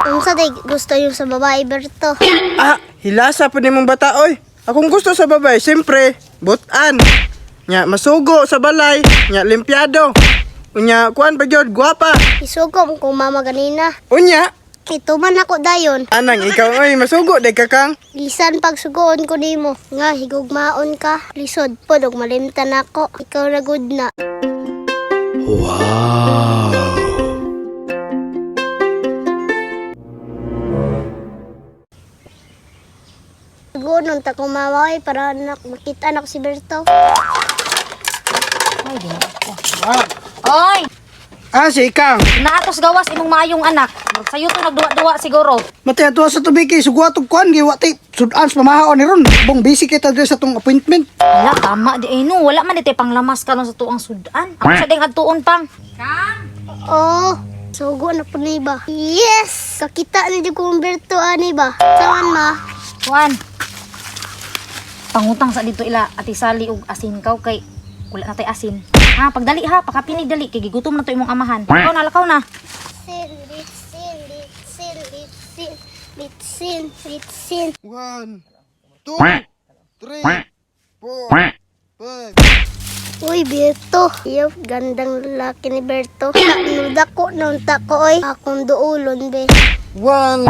Unsa day gusto niyo sa babae, Berto? Hilasa pa ni mong bata, oy. Akong gusto sa babae, siyempre, butan. Nya, masugo sa balay. Nya, limpyado. Unya, kuan pa gyud, gwapa. Isugo mo kung mama ganina. Unya, Ito man ako dayon. anang ikaw, oy, masugo, day kakang. Lisan pag sugoon ko nimo. Nga, higugmaon ka. Lisod po, og malimtan ako. Ikaw na good na. Sugoon nun ta kumaway para makita anak si Berto. Ay, di na ako. Oy! Si ikang. Naatos gawas imong maayong anak. Sa'yo to nagduwa-duwa siguro. Mati ato sa tubig kay sugwatog kuan giwa tay sudans pamahaon ni ron. Bong busy kita diri sa tong appointment. Wala, tama di ay no. Wala man dito panglamas ka nun sa tuang sudan. Ako sa ding adtuon pang. Oh, sugo na po na iba. Yes! Kakita na dyan kong Berto, ani ba? Tawan ma. Juan. Pangutang sa dito ila ati sali og asin kaw kay wala na tay asin. Ha, pagdali ha, pakapinig dali kay gigutom na to imong amahan. Lakaw na. Litsin. 1, 2, 3, 4, 5. Uy, Berto. Iyo, gandang lalaki ni Berto. Nuda ko, nunta ko, oy. Akong duulon, be. 1,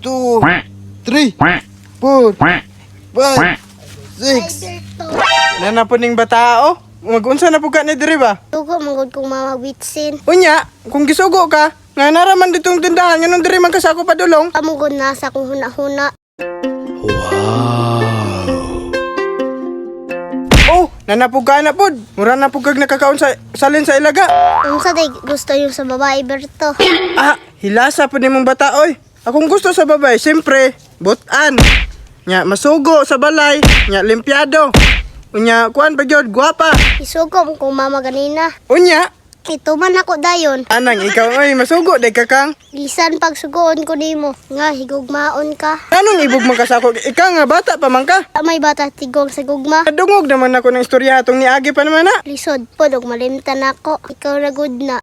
2, 3, 4, 5, 6. Berto. Nana po ning bata, oh. Mag-unsa na po ka ni diri ba? Sugo, manggod kong mama witsin. Unya, kung gisugo ka, nga naraman ditong tindahan, ganun diri man kasako padulong. Amugod na sa kong huna-huna. Oh, nanapog ka na po. Mura na po kag nakakaon sa salin sa ilaga. Unsa day gusto niyo sa babae, Berto? Hilasa pa ni mong bata, oy. Akong gusto sa babae, siyempre, butan. Nya, masugo sa balay. Nya, limpyado. Unya, kuan pa gyud, gwapa. Isugo mo kung mama ganina. Unya, Ito man ako dayon. anang ikaw, oy, masugo, day kakang. Lisan pag sugoon ko nimo. Nga, higugmaon ka. Anong ibog man kasako? Ikaw nga, bata pa man ka. May bata tigong sa gugma. Dungog naman ako ng istorya hatong niagi pa naman na. Lisod po, og malimtan ako. Ikaw na good na.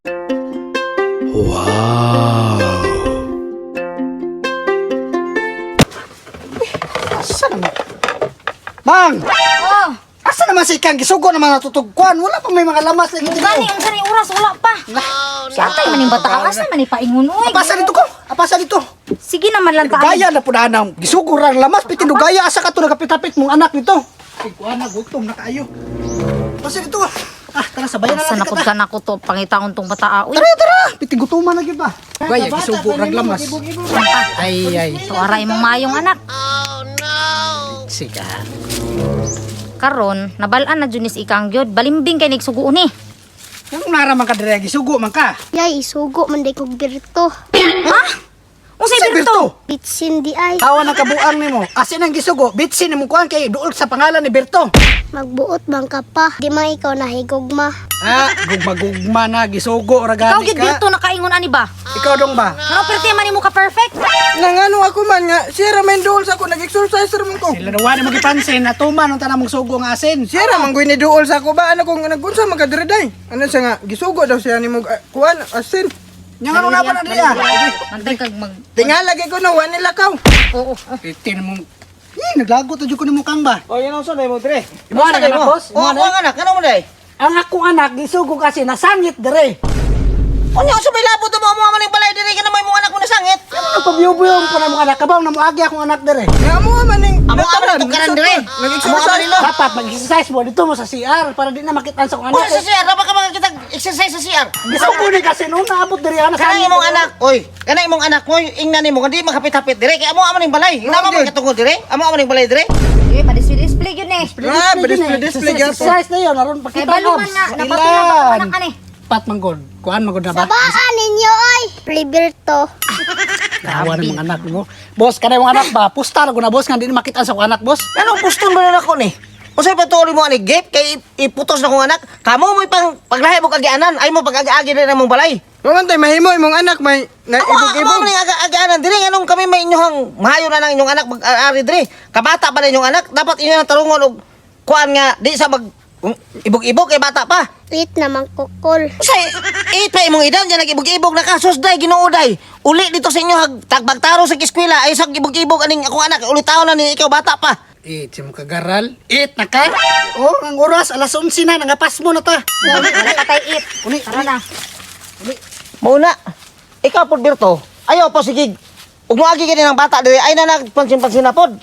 Asa naman? Mang! Oh, Asa naman si ikang gisugo naman natutog kuan? Wala pa may mga lamas lagi dito. gani unsa ni oras wala pa. Si atay man yung bata asa man ni paingon oy. Apasa dito ko? Apasa dito? Sige naman lang taan. Gaya na po na nang gisugo rang lamas pitin gaya asa ka to nagapit-apit mong anak nito. Ay kuan na gutom na kaayo. Apasa dito. Tara sabayan na Sa natin napod kita. ka na ko to pangitaon tong bata. Uy, Tara! Pitin gutuman na gyud ba? Gaya gisugo rang lamas. Ay. so ara imong maayong anak. Sige. Karon, nabal-an na junis ikang gyud. Balimbing kay nigsugo ni. Yung naraman ka dire gisugo man ka. Yay, isugo man day kong Berto. Unsay Berto? Bitsin di ay. Tawa ng kabuang nimo. Asin ang gisugo, bitsin nimo kuan kay duol sa pangalan ni Berto. Magbuot bang ka pa. Di man ikaw na higugma. Gugma-gugma na gisugo ra Ikaw gani gyud ka. Berto nakaingon ani ba? Ikaw dong ba? Ano perti man nimo ka perfect? Nangano ako man nga, siya raman doon sa ako, nag-exercise raman ko. Sila daw wala magipansin na tuman ang tanang mong sugo nga asin. Siya raman ko iniduol sa ako ba? Ano kung nagunsa magkadiriday? Ano siya nga, gisugo daw siya ni mo, kuhan, asin. Yang ano na ba na nila? Mantay kag mag Tingal lagi ko na, wan nila kaw. Oo. Itin mo. Naglago to jud ko ni mukang ba? O, yan ang sunay mo, Dre. Imo na mo, boss? Oo, ang anak, ano mo day? Ang akong anak gisugo kasi nasangit dire. Unya, sa may labot mo mo maning balay diri ka na may mga anak mo nasangit. Ano pabiyo-biyo pa na mong anak kabaw na moagi akong anak dire. Nga mo man ning Amo ka man tukaran dire. Nag-exercise. Dapat mag-exercise mo dito mo sa CR para di na makitaan sa akong Uy, anak. sa CR, dapat ka makakita exercise sa CR. Gisugo ni kasi nung naabot dire anak. Kanang imong anak, oy, kanang imong anak mo, ingnan nimo kandi makapit-hapit dire kay amo ning balay. Amo man katungod dire. Amo ning balay dire. Eh, pa-display gyud ni. Display yan po. Exercise na yun, naroon Kay pakita baluman nga napatulog ako anak ani. Pat manggod. Kuan manggod na ba? Sabaan ninyo ay. Play Berto. Kawa ng mga anak mo. Boss, kanay mga anak ba? Pusta na ko na boss, nga di na makitaan sa akong anak, boss. Anong puston ba na ako ni? Usay patuloy mo ani gap kay iputos na kong anak. Kamo mo pang paglahi mo kagianan, ay mo pag-agi dire namong balay. Mamantay, mahimo imong anak, may Amo naibog-ibog. ni aga-agaanan dire anong kami may inyong mahayo na ng inyong anak mag-ari dire. Kabata pa na inyong anak, dapat inyo nang tarungon og kuan nga di sa mag Ibog-ibog kay bata pa. Lit naman kukol. Say, pa imong idaw diyan nagibog-ibog na ka susday ginuuday. Uli dito sa inyo tagbagtaro sa eskwela ay sa ibog-ibog aning akong anak uli taon na ni ikaw bata pa. Si mo kagaral. Na ka. Oh, ang oras alas 11 na nangapas mo na ta. Wala ka tayo it. Uni, Tara na. Mauna. Ikaw pod Berto. Ayaw po sige. Ug moagi kini ng bata diri ay na nagpansin-pansin na pod.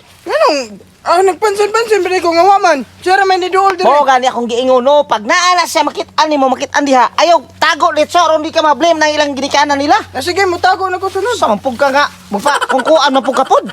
Anong, nagpansin-pansin, pero ko nga waman. Siya ramay ni Dool Mo dire. gani akong giingon no pag naala siya makit-an nimo makit-an diha. Ayaw tago litso aron di ka ma-blame ng ilang ginikanan nila. Sige, mutago na ko sunod. Sa mampug ka nga. Magpa kung kuan mampug ka pod.